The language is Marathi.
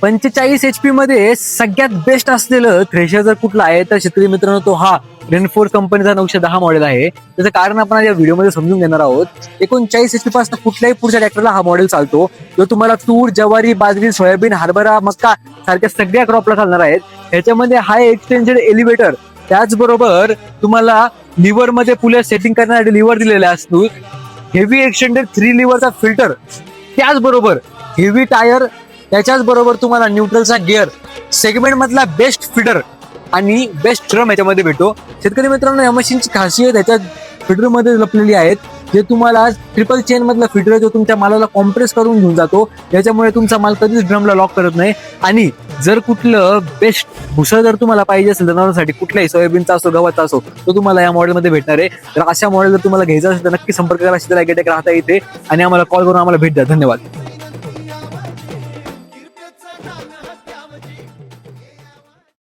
45 HP मध्ये सगळ्यात बेस्ट असलेलं थ्रेशर जर कुठला आहे तर शेतकरी मित्रांनो तो हा रेनफोर्स कंपनीचा 910 मॉडेल आहे. त्याचं कारण आपण या व्हिडिओमध्ये समजून घेणार आहोत. 39 HP पासून कुठल्याही पुढच्या ट्रॅक्टरला हा मॉडेल चालतो. जो तुम्हाला तूर, ज्वारी, बाजरी, सोयाबीन, हरभरा, मक्का सारख्या सगळ्या क्रॉपला चालणार आहेत. ह्याच्यामध्ये हाय एक्सटेंडेड एलिव्हेटर, त्याचबरोबर तुम्हाला लिव्हर मध्ये पुढे सेटिंग करण्यासाठी लिव्हर दिलेला असतो. हेवी एक्सटेंडेड 3 लिव्हरचा फिल्टर, त्याचबरोबर हेवी टायर, त्याच्याच बरोबर तुम्हाला न्यूट्रलचा गिअर, सेगमेंट मधला बेस्ट फीडर आणि बेस्ट ड्रम याच्यामध्ये भेटतो. शेतकरी मित्रांनो, या मशीनची खासियत याच्या फीडर मध्ये लपलेली आहेत. जे तुम्हाला ट्रिपल चेन मधला फीडर जो तुमच्या मालाला कॉम्प्रेस करून घेऊन जातो. याच्यामुळे तुमचा माल कधीच ड्रमला लॉक करत नाही. आणि जर कुठलं बेस्ट भुसा जर तुम्हाला पाहिजे असेल जनावरांसाठी, कुठल्याही सोयाबीनचा असो, गव्हाचा असो, तो तुम्हाला या मॉडेलमध्ये भेटणार आहे. तर अशा मॉडेल जर तुम्हाला घ्यायचा असेल तर नक्की संपर्क करा. शेतकरी ॲग्रोटेक राहता इथे आणि आम्हाला कॉल करून आम्हाला भेट द्या. धन्यवाद.